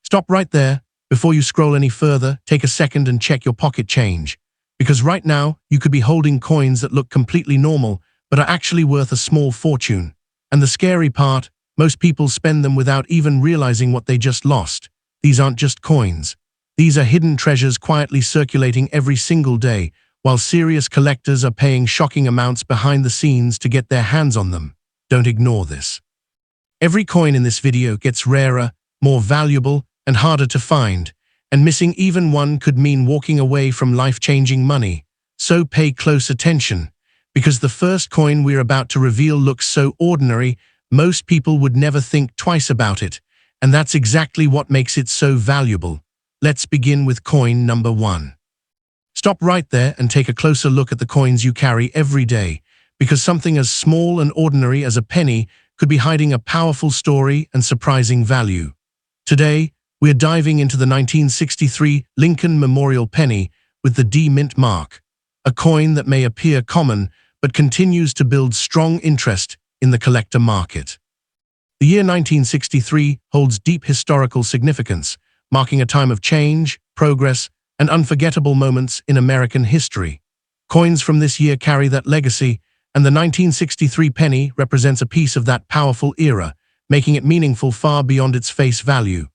Stop right there. Before you scroll any further, take a second and check your pocket change. Because right now, you could be holding coins that look completely normal, but are actually worth a small fortune. And the scary part, most people spend them without even realizing what they just lost. These aren't just coins. These are hidden treasures quietly circulating every single day, while serious collectors are paying shocking amounts behind the scenes to get their hands on them. Don't ignore this. Every coin in this video gets rarer, more valuable, and harder to find, and missing even one could mean walking away from life-changing money. So pay close attention, because the first coin we're about to reveal looks so ordinary, most people would never think twice about it, and that's exactly what makes it so valuable. Let's begin with coin number 1. Stop right there and take a closer look at the coins you carry every day, because something as small and ordinary as a penny could be hiding a powerful story and surprising value. Today, we're diving into the 1963 Lincoln Memorial Penny with the D mint mark, a coin that may appear common but continues to build strong interest in the collector market. The year 1963 holds deep historical significance, marking a time of change, progress, and unforgettable moments in American history. Coins from this year carry that legacy, and the 1963 penny represents a piece of that powerful era, making it meaningful far beyond its face value.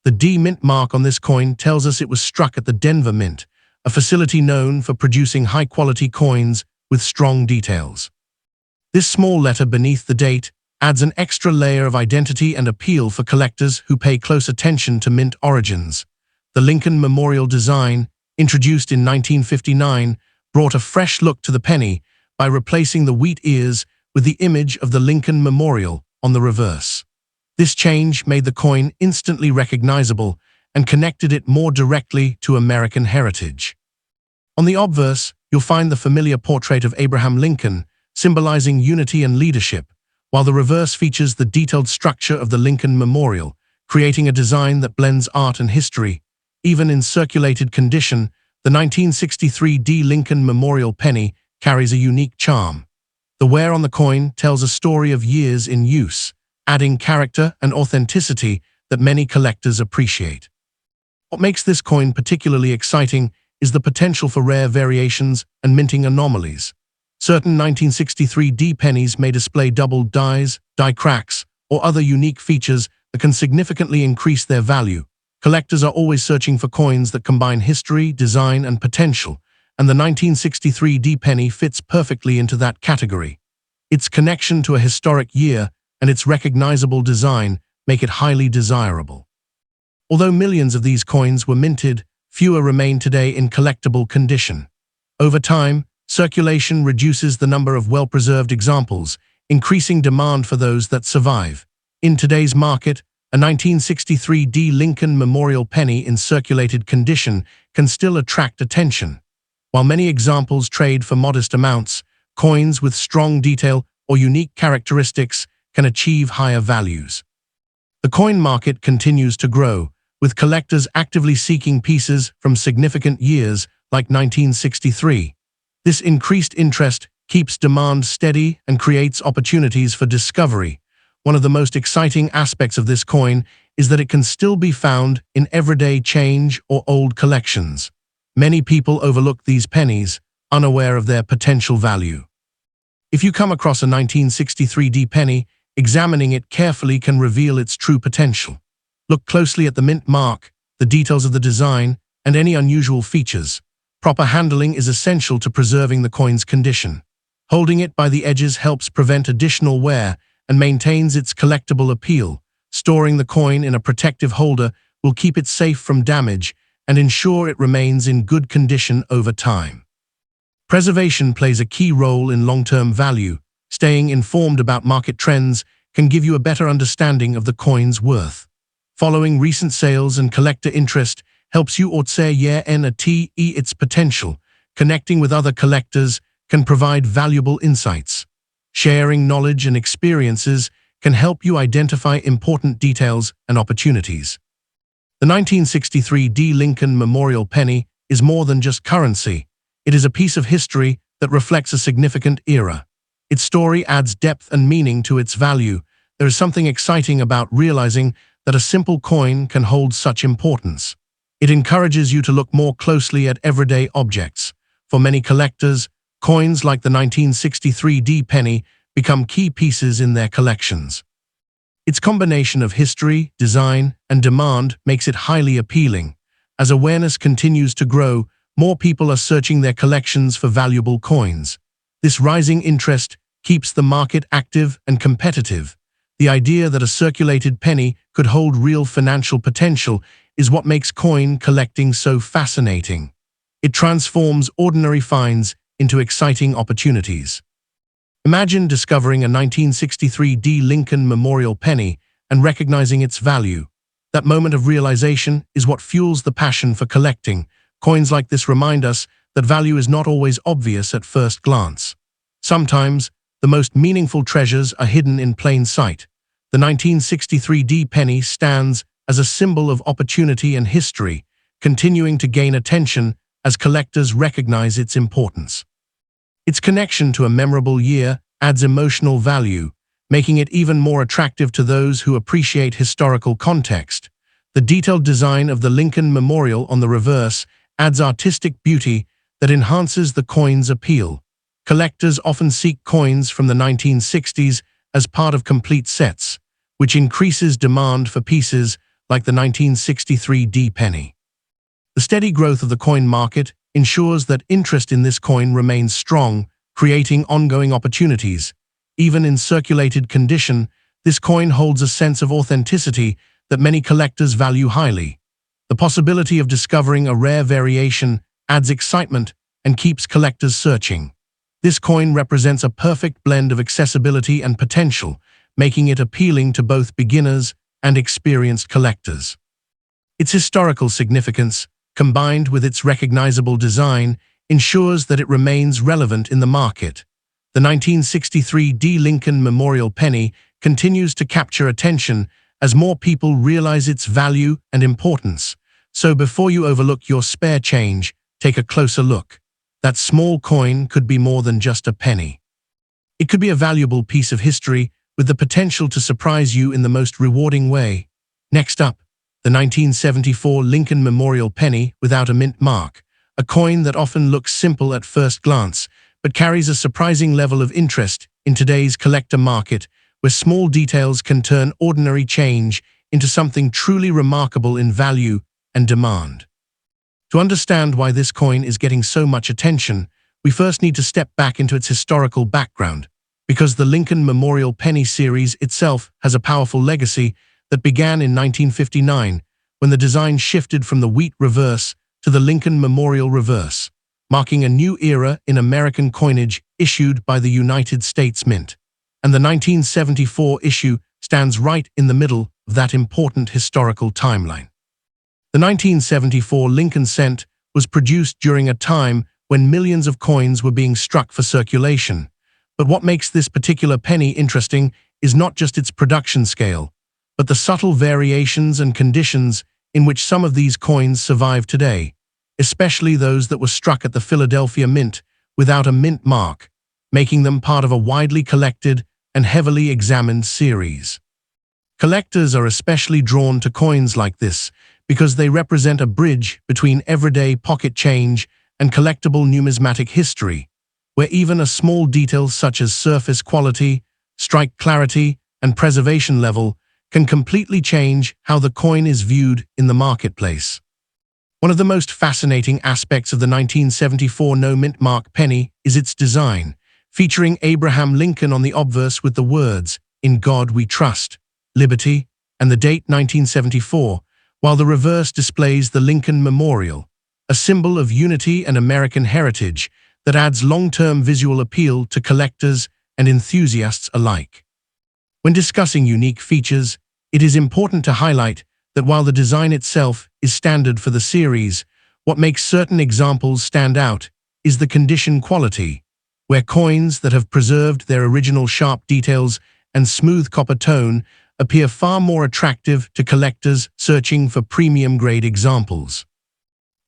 The D mint mark on this coin tells us it was struck at the Denver Mint, a facility known for producing high-quality coins with strong details. This small letter beneath the date adds an extra layer of identity and appeal for collectors who pay close attention to mint origins. The Lincoln Memorial design, introduced in 1959, brought a fresh look to the penny by replacing the wheat ears with the image of the Lincoln Memorial on the reverse. This change made the coin instantly recognizable and connected it more directly to American heritage. On the obverse, you'll find the familiar portrait of Abraham Lincoln, symbolizing unity and leadership, while the reverse features the detailed structure of the Lincoln Memorial, creating a design that blends art and history. Even in circulated condition, the 1963 D Lincoln Memorial penny carries a unique charm. The wear on the coin tells a story of years in use, adding character and authenticity that many collectors appreciate. What makes this coin particularly exciting is the potential for rare variations and minting anomalies. Certain 1963 D pennies may display double dies, die cracks, or other unique features that can significantly increase their value. Collectors are always searching for coins that combine history, design, and potential, and the 1963 D penny fits perfectly into that category. Its connection to a historic year and its recognizable design make it highly desirable. Although millions of these coins were minted, fewer remain today in collectible condition. Over time, circulation reduces the number of well-preserved examples, increasing demand for those that survive. In today's market, a 1963 D Lincoln Memorial penny in circulated condition can still attract attention. While many examples trade for modest amounts, coins with strong detail or unique characteristics can achieve higher values. The coin market continues to grow, with collectors actively seeking pieces from significant years like 1963. This increased interest keeps demand steady and creates opportunities for discovery. One of the most exciting aspects of this coin is that it can still be found in everyday change or old collections. Many people overlook these pennies, unaware of their potential value. If you come across a 1963 D penny, examining it carefully can reveal its true potential. Look closely at the mint mark, the details of the design, and any unusual features. Proper handling is essential to preserving the coin's condition. Holding it by the edges helps prevent additional wear and maintains its collectible appeal. Storing the coin in a protective holder will keep it safe from damage and ensure it remains in good condition over time. Preservation plays a key role in long-term value. Staying informed about market trends can give you a better understanding of the coin's worth. Following recent sales and collector interest helps you observer its potential. Connecting with other collectors can provide valuable insights. Sharing knowledge and experiences can help you identify important details and opportunities. The 1963 D Lincoln Memorial penny is more than just currency. It is a piece of history that reflects a significant era. Its story adds depth and meaning to its value. There is something exciting about realizing that a simple coin can hold such importance. It encourages you to look more closely at everyday objects. For many collectors, coins like the 1963 D penny become key pieces in their collections. Its combination of history, design, and demand makes it highly appealing. As awareness continues to grow, more people are searching their collections for valuable coins. This rising interest keeps the market active and competitive. The idea that a circulated penny could hold real financial potential is what makes coin collecting so fascinating. It transforms ordinary finds into exciting opportunities. Imagine discovering a 1963 D Lincoln Memorial penny and recognizing its value. That moment of realization is what fuels the passion for collecting. Coins like this remind us that value is not always obvious at first glance. Sometimes, the most meaningful treasures are hidden in plain sight. The 1963 D penny stands as a symbol of opportunity and history, continuing to gain attention as collectors recognize its importance. Its connection to a memorable year adds emotional value, making it even more attractive to those who appreciate historical context. The detailed design of the Lincoln Memorial on the reverse adds artistic beauty that enhances the coin's appeal. Collectors often seek coins from the 1960s as part of complete sets, which increases demand for pieces like the 1963 D penny. The steady growth of the coin market ensures that interest in this coin remains strong, creating ongoing opportunities. Even in circulated condition, this coin holds a sense of authenticity that many collectors value highly. The possibility of discovering a rare variation adds excitement and keeps collectors searching. This coin represents a perfect blend of accessibility and potential, making it appealing to both beginners and experienced collectors. Its historical significance, combined with its recognizable design, ensures that it remains relevant in the market. The 1963 D Lincoln Memorial penny continues to capture attention as more people realize its value and importance. So before you overlook your spare change, take a closer look. That small coin could be more than just a penny. It could be a valuable piece of history with the potential to surprise you in the most rewarding way. Next up, the 1974 Lincoln Memorial penny without a mint mark, a coin that often looks simple at first glance, but carries a surprising level of interest in today's collector market, where small details can turn ordinary change into something truly remarkable in value and demand. To understand why this coin is getting so much attention, we first need to step back into its historical background, because the Lincoln Memorial penny series itself has a powerful legacy that began in 1959, when the design shifted from the wheat reverse to the Lincoln Memorial reverse, marking a new era in American coinage issued by the United States Mint. And the 1974 issue stands right in the middle of that important historical timeline. The 1974 Lincoln cent was produced during a time when millions of coins were being struck for circulation. But what makes this particular penny interesting is not just its production scale, but the subtle variations and conditions in which some of these coins survive today, especially those that were struck at the Philadelphia Mint without a mint mark, making them part of a widely collected and heavily examined series. Collectors are especially drawn to coins like this because they represent a bridge between everyday pocket change and collectible numismatic history, where even a small detail such as surface quality, strike clarity, and preservation level can completely change how the coin is viewed in the marketplace. One of the most fascinating aspects of the 1974 no-mint mark penny is its design, featuring Abraham Lincoln on the obverse with the words, "In God We Trust," "Liberty," and the date 1974, while the reverse displays the Lincoln Memorial, a symbol of unity and American heritage that adds long-term visual appeal to collectors and enthusiasts alike. When discussing unique features, it is important to highlight that while the design itself is standard for the series, what makes certain examples stand out is the condition quality, where coins that have preserved their original sharp details and smooth copper tone appear far more attractive to collectors searching for premium-grade examples.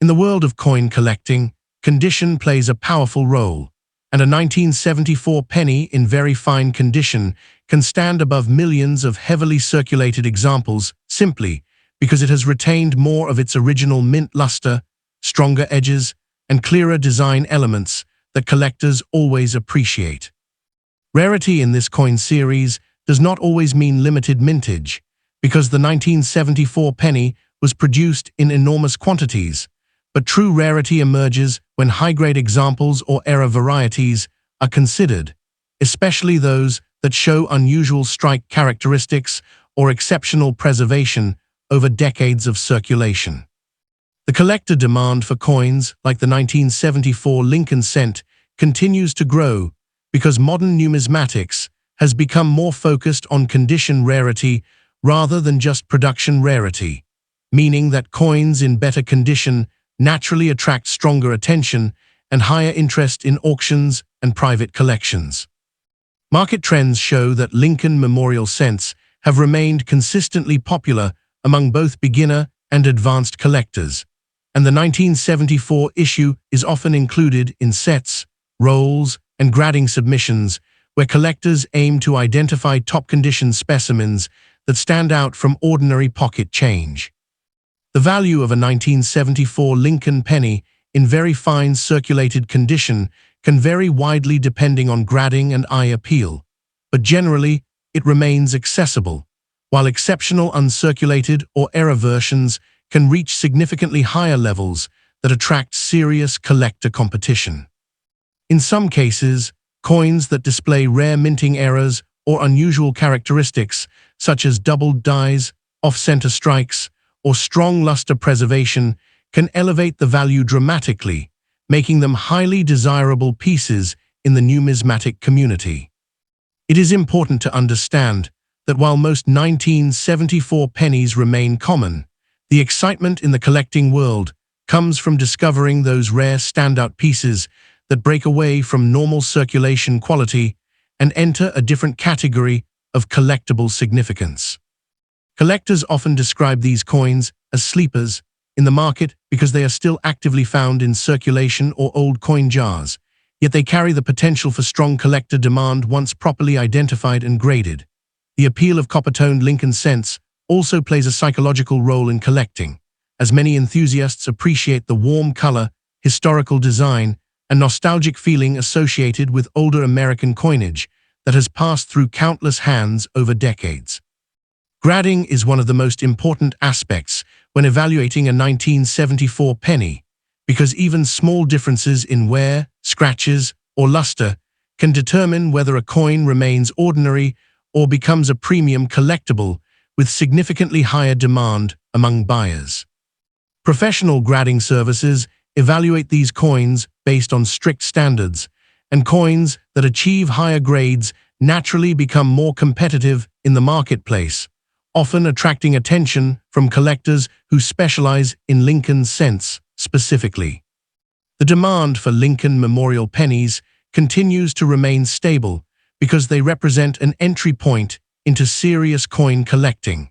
In the world of coin collecting, condition plays a powerful role, and a 1974 penny in very fine condition can stand above millions of heavily circulated examples simply because it has retained more of its original mint luster, stronger edges, and clearer design elements that collectors always appreciate. Rarity in this coin series does not always mean limited mintage, because the 1974 penny was produced in enormous quantities, but true rarity emerges when high-grade examples or era varieties are considered, especially those that show unusual strike characteristics or exceptional preservation over decades of circulation. The collector demand for coins like the 1974 Lincoln cent continues to grow because modern numismatics has become more focused on condition rarity rather than just production rarity, meaning that coins in better condition naturally attract stronger attention and higher interest in auctions and private collections. Market trends show that Lincoln memorial cents have remained consistently popular among both beginner and advanced collectors, and the 1974 issue is often included in sets, rolls, and grading submissions where collectors aim to identify top-condition specimens that stand out from ordinary pocket change. The value of a 1974 Lincoln penny in very fine circulated condition can vary widely depending on grading and eye appeal, but generally it remains accessible, while exceptional uncirculated or error versions can reach significantly higher levels that attract serious collector competition. In some cases, coins that display rare minting errors or unusual characteristics, such as doubled dies, off-center strikes, or strong luster preservation, can elevate the value dramatically, making them highly desirable pieces in the numismatic community. It is important to understand that while most 1974 pennies remain common, the excitement in the collecting world comes from discovering those rare standout pieces that break away from normal circulation quality and enter a different category of collectible significance. Collectors often describe these coins as sleepers in the market because they are still actively found in circulation or old coin jars, yet they carry the potential for strong collector demand once properly identified and graded. The appeal of copper-toned Lincoln cents also plays a psychological role in collecting, as many enthusiasts appreciate the warm color, historical design, and nostalgic feeling associated with older American coinage that has passed through countless hands over decades. Grading is one of the most important aspects when evaluating a 1974 penny, because even small differences in wear, scratches, or luster can determine whether a coin remains ordinary or becomes a premium collectible with significantly higher demand among buyers. Professional grading services evaluate these coins based on strict standards, and coins that achieve higher grades naturally become more competitive in the marketplace, often attracting attention from collectors who specialize in Lincoln cents specifically. The demand for Lincoln memorial pennies continues to remain stable because they represent an entry point into serious coin collecting,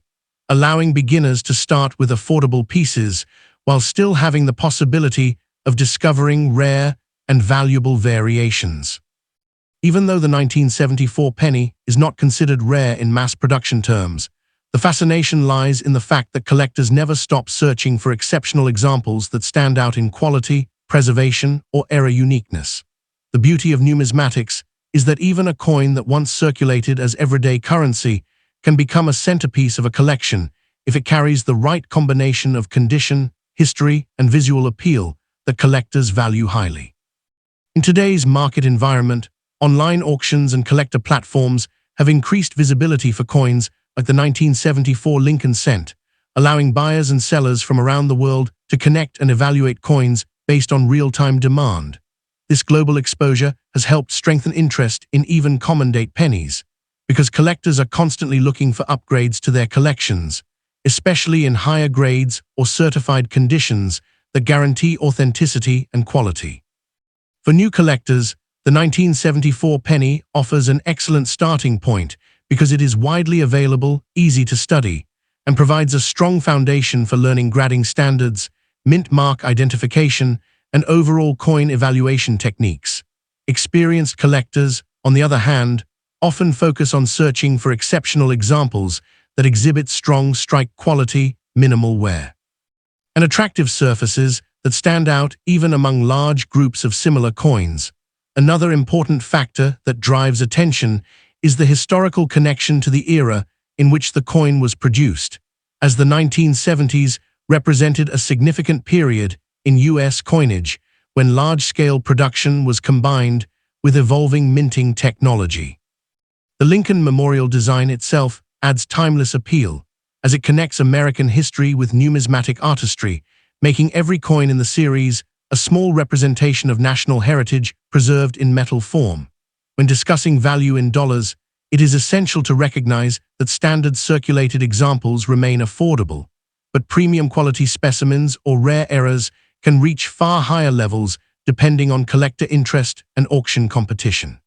allowing beginners to start with affordable pieces while still having the possibility of discovering rare and valuable variations. Even though the 1974 penny is not considered rare in mass production terms, the fascination lies in the fact that collectors never stop searching for exceptional examples that stand out in quality, preservation, or era uniqueness. The beauty of numismatics is that even a coin that once circulated as everyday currency can become a centerpiece of a collection if it carries the right combination of condition, history, and visual appeal that collectors value highly. In today's market environment, online auctions and collector platforms have increased visibility for coins like the 1974 Lincoln cent, allowing buyers and sellers from around the world to connect and evaluate coins based on real-time demand. This global exposure has helped strengthen interest in even common-date pennies, because collectors are constantly looking for upgrades to their collections, especially in higher grades or certified conditions that guarantee authenticity and quality. For new collectors, the 1974 penny offers an excellent starting point because it is widely available, easy to study, and provides a strong foundation for learning grading standards, mint mark identification, and overall coin evaluation techniques. Experienced collectors, on the other hand, often focus on searching for exceptional examples that exhibit strong strike quality, minimal wear, and attractive surfaces that stand out even among large groups of similar coins. Another important factor that drives attention is the historical connection to the era in which the coin was produced, as the 1970s represented a significant period in U.S. coinage when large-scale production was combined with evolving minting technology. The Lincoln Memorial design itself adds timeless appeal, as it connects American history with numismatic artistry, making every coin in the series a small representation of national heritage preserved in metal form. When discussing value in dollars, it is essential to recognize that standard circulated examples remain affordable, but premium quality specimens or rare errors can reach far higher levels depending on collector interest and auction competition.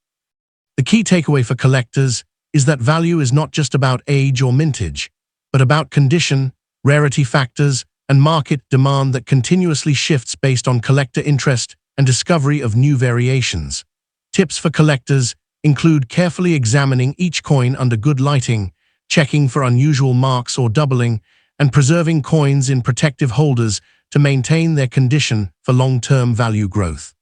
The key takeaway for collectors is that value is not just about age or mintage, but about condition, rarity factors, and market demand that continuously shifts based on collector interest and discovery of new variations. Tips for collectors include carefully examining each coin under good lighting, checking for unusual marks or doubling, and preserving coins in protective holders to maintain their condition for long-term value growth.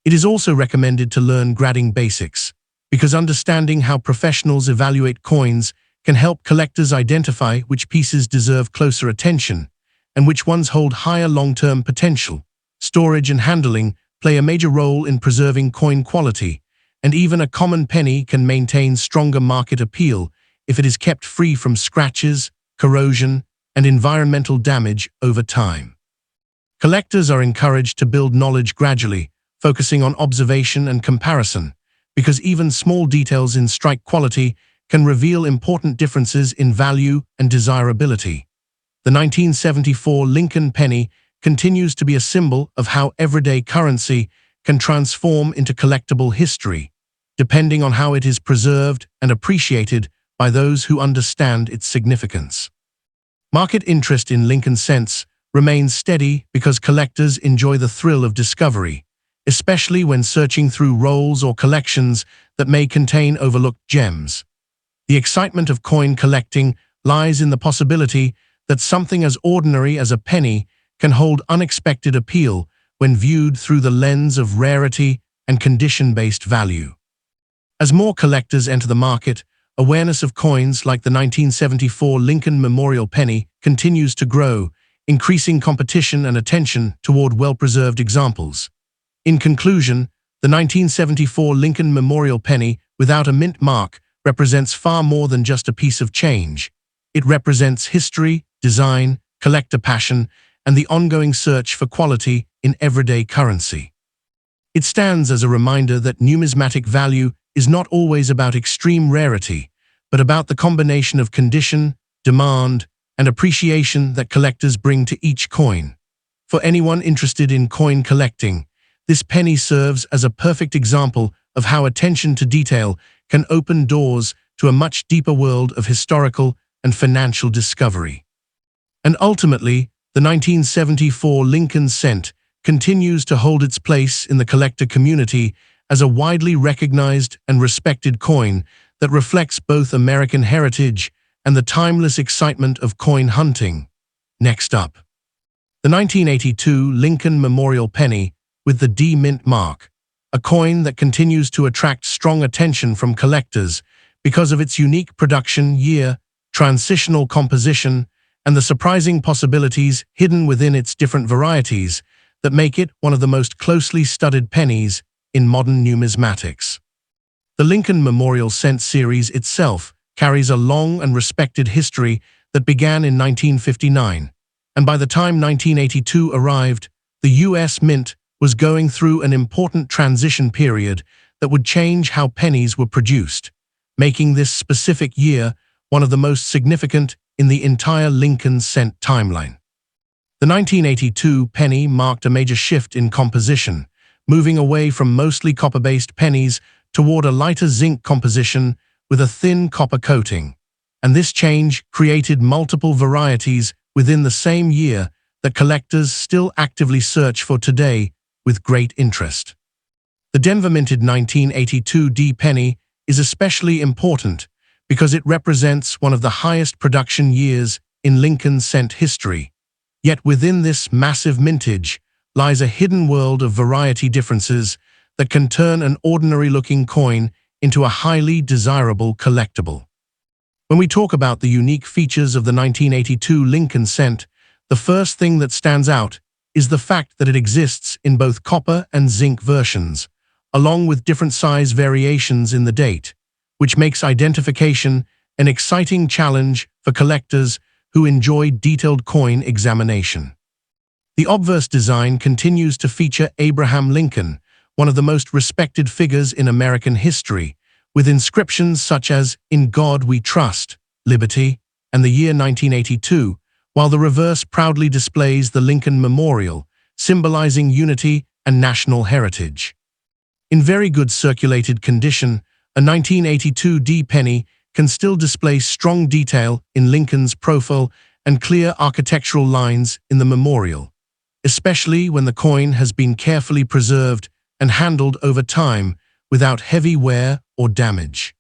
It is also recommended to learn grading basics, because understanding how professionals evaluate coins can help collectors identify which pieces deserve closer attention and which ones hold higher long-term potential. Storage and handling play a major role in preserving coin quality, and even a common penny can maintain stronger market appeal if it is kept free from scratches, corrosion, and environmental damage over time. Collectors are encouraged to build knowledge gradually, focusing on observation and comparison, because even small details in strike quality can reveal important differences in value and desirability. The 1974 Lincoln penny continues to be a symbol of how everyday currency can transform into collectible history, depending on how it is preserved and appreciated by those who understand its significance. Market interest in Lincoln cents remains steady because collectors enjoy the thrill of discovery, especially when searching through rolls or collections that may contain overlooked gems. The excitement of coin collecting lies in the possibility that something as ordinary as a penny can hold unexpected appeal when viewed through the lens of rarity and condition-based value. As more collectors enter the market, awareness of coins like the 1974 Lincoln Memorial penny continues to grow, increasing competition and attention toward well-preserved examples. In conclusion, the 1974 Lincoln Memorial penny without a mint mark represents far more than just a piece of change. It represents history, design, collector passion, and the ongoing search for quality in everyday currency. It stands as a reminder that numismatic value is not always about extreme rarity, but about the combination of condition, demand, and appreciation that collectors bring to each coin. For anyone interested in coin collecting, this penny serves as a perfect example of how attention to detail can open doors to a much deeper world of historical and financial discovery. And ultimately, the 1974 Lincoln cent continues to hold its place in the collector community as a widely recognized and respected coin that reflects both American heritage and the timeless excitement of coin hunting. Next up, the 1982 Lincoln Memorial penny with the D mint mark, a coin that continues to attract strong attention from collectors because of its unique production year, transitional composition, and the surprising possibilities hidden within its different varieties that make it one of the most closely studied pennies in modern numismatics. The Lincoln Memorial cent series itself carries a long and respected history that began in 1959, and by the time 1982 arrived, the U.S. Mint was going through an important transition period that would change how pennies were produced, making this specific year one of the most significant in the entire Lincoln cent timeline. The 1982 penny marked a major shift in composition, moving away from mostly copper-based pennies toward a lighter zinc composition with a thin copper coating. And this change created multiple varieties within the same year that collectors still actively search for today with great interest. The Denver-minted 1982 D penny is especially important because it represents one of the highest production years in Lincoln cent history. Yet within this massive mintage lies a hidden world of variety differences that can turn an ordinary-looking coin into a highly desirable collectible. When we talk about the unique features of the 1982 Lincoln cent, the first thing that stands out is the fact that it exists in both copper and zinc versions, along with different size variations in the date, which makes identification an exciting challenge for collectors who enjoy detailed coin examination. The obverse design continues to feature Abraham Lincoln, one of the most respected figures in American history, with inscriptions such as "In God We Trust," "Liberty," and the year 1982, while the reverse proudly displays the Lincoln Memorial, symbolizing unity and national heritage. In very good circulated condition, a 1982 D penny can still display strong detail in Lincoln's profile and clear architectural lines in the memorial, especially when the coin has been carefully preserved and handled over time without heavy wear or damage.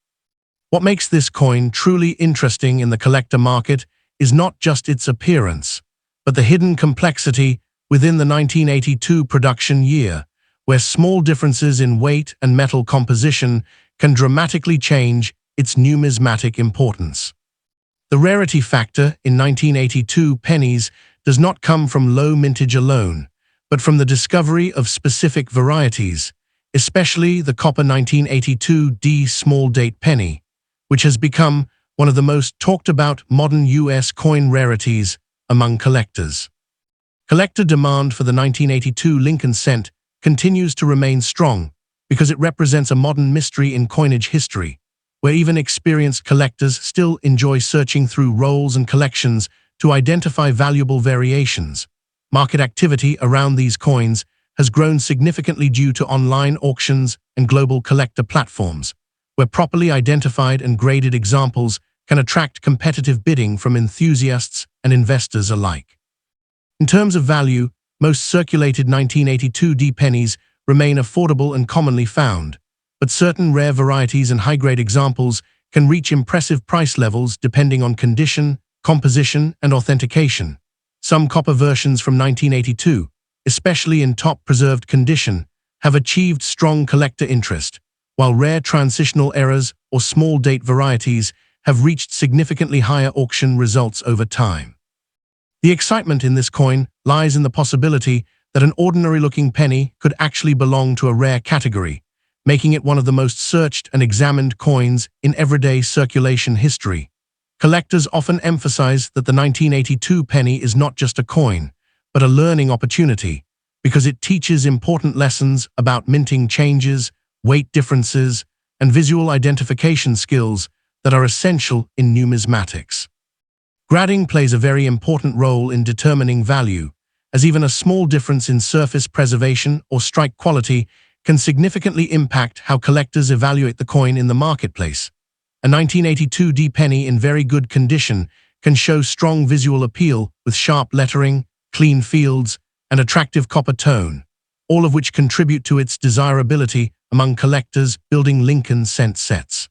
What makes this coin truly interesting in the collector market is not just its appearance, but the hidden complexity within the 1982 production year, where small differences in weight and metal composition can dramatically change its numismatic importance. The rarity factor in 1982 pennies does not come from low mintage alone, but from the discovery of specific varieties, especially the copper 1982 D small date penny, which has become one of the most talked about modern U.S. coin rarities among collectors. Collector demand for the 1982 Lincoln cent continues to remain strong because it represents a modern mystery in coinage history, where even experienced collectors still enjoy searching through rolls and collections to identify valuable variations. Market activity around these coins has grown significantly due to online auctions and global collector platforms, where properly identified and graded examples can attract competitive bidding from enthusiasts and investors alike. In terms of value, most circulated 1982 D pennies remain affordable and commonly found, but certain rare varieties and high-grade examples can reach impressive price levels depending on condition, composition, and authentication. Some copper versions from 1982, especially in top-preserved condition, have achieved strong collector interest, while rare transitional errors or small-date varieties have reached significantly higher auction results over time. The excitement in this coin lies in the possibility that an ordinary-looking penny could actually belong to a rare category, making it one of the most searched and examined coins in everyday circulation history. Collectors often emphasize that the 1982 penny is not just a coin, but a learning opportunity, because it teaches important lessons about minting changes, weight differences, and visual identification skills that are essential in numismatics. Grading plays a very important role in determining value, as even a small difference in surface preservation or strike quality can significantly impact how collectors evaluate the coin in the marketplace. A 1982 D penny in very good condition can show strong visual appeal with sharp lettering, clean fields, and attractive copper tone, all of which contribute to its desirability among collectors building Lincoln cent sets.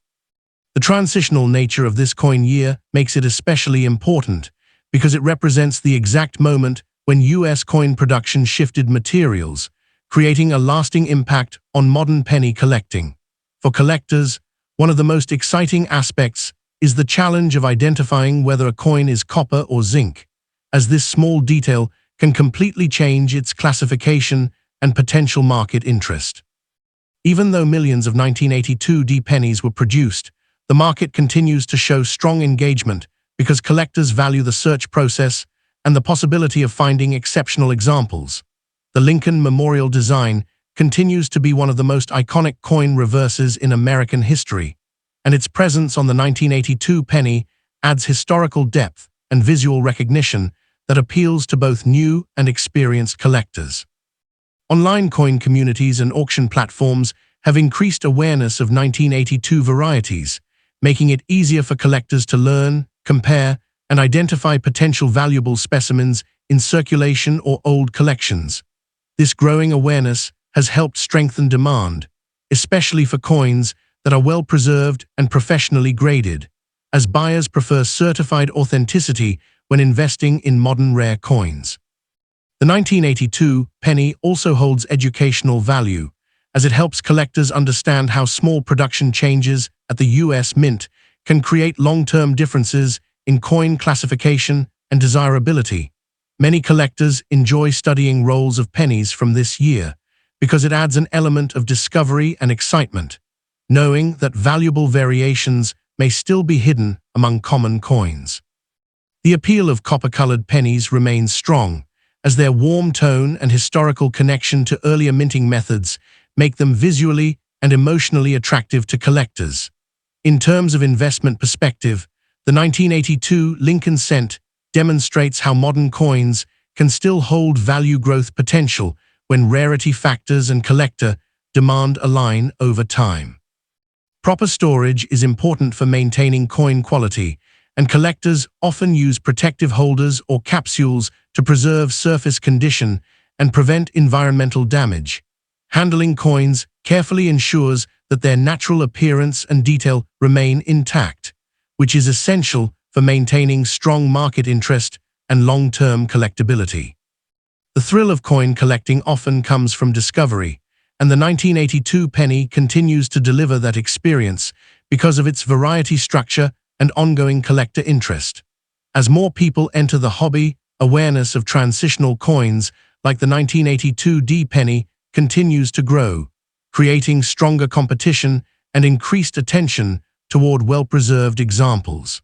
The transitional nature of this coin year makes it especially important because it represents the exact moment when U.S. coin production shifted materials, creating a lasting impact on modern penny collecting. For collectors, one of the most exciting aspects is the challenge of identifying whether a coin is copper or zinc, as this small detail can completely change its classification and potential market interest. Even though millions of 1982 D pennies were produced, the market continues to show strong engagement because collectors value the search process and the possibility of finding exceptional examples. The Lincoln Memorial design continues to be one of the most iconic coin reverses in American history, and its presence on the 1982 penny adds historical depth and visual recognition that appeals to both new and experienced collectors. Online coin communities and auction platforms have increased awareness of 1982 varieties, making it easier for collectors to learn, compare, and identify potential valuable specimens in circulation or old collections. This growing awareness has helped strengthen demand, especially for coins that are well preserved and professionally graded, as buyers prefer certified authenticity when investing in modern rare coins. The 1982 penny also holds educational value, as it helps collectors understand how small production changes at the US Mint can create long-term differences in coin classification and desirability. Many collectors enjoy studying rolls of pennies from this year because it adds an element of discovery and excitement, knowing that valuable variations may still be hidden among common coins. The appeal of copper-colored pennies remains strong, as their warm tone and historical connection to earlier minting methods make them visually and emotionally attractive to collectors. In terms of investment perspective, the 1982 Lincoln cent demonstrates how modern coins can still hold value growth potential when rarity factors and collector demand align over time. Proper storage is important for maintaining coin quality, and collectors often use protective holders or capsules to preserve surface condition and prevent environmental damage. Handling coins carefully ensures that their natural appearance and detail remain intact, which is essential for maintaining strong market interest and long-term collectability. The thrill of coin collecting often comes from discovery, and the 1982 penny continues to deliver that experience because of its variety structure and ongoing collector interest. As more people enter the hobby, awareness of transitional coins like the 1982 D penny continues to grow, creating stronger competition and increased attention toward well-preserved examples.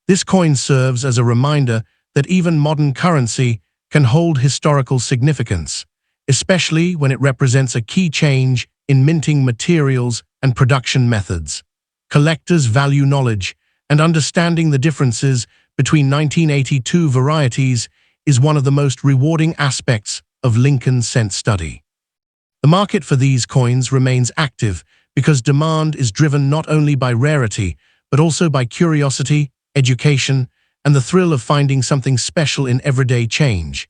This coin serves as a reminder that even modern currency can hold historical significance, especially when it represents a key change in minting materials and production methods. Collectors value knowledge, and understanding the differences between 1982 varieties is one of the most rewarding aspects of Lincoln cent study. The market for these coins remains active because demand is driven not only by rarity, but also by curiosity, education, and the thrill of finding something special in everyday change.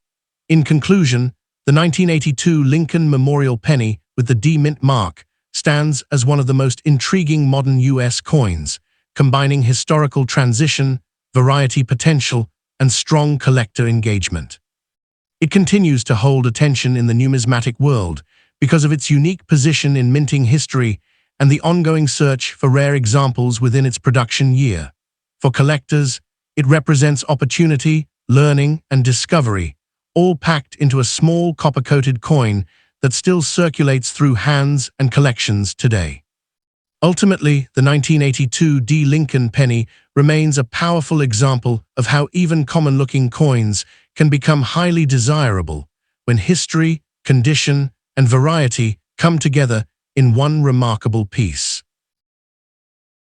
In conclusion, the 1982 Lincoln Memorial Penny with the D Mint mark stands as one of the most intriguing modern US coins, combining historical transition, variety potential, and strong collector engagement. It continues to hold attention in the numismatic world because of its unique position in minting history and the ongoing search for rare examples within its production year. For collectors, it represents opportunity, learning, and discovery, all packed into a small copper-coated coin that still circulates through hands and collections today. Ultimately, the 1982 D Lincoln penny remains a powerful example of how even common-looking coins can become highly desirable when history, condition, and variety come together in one remarkable piece.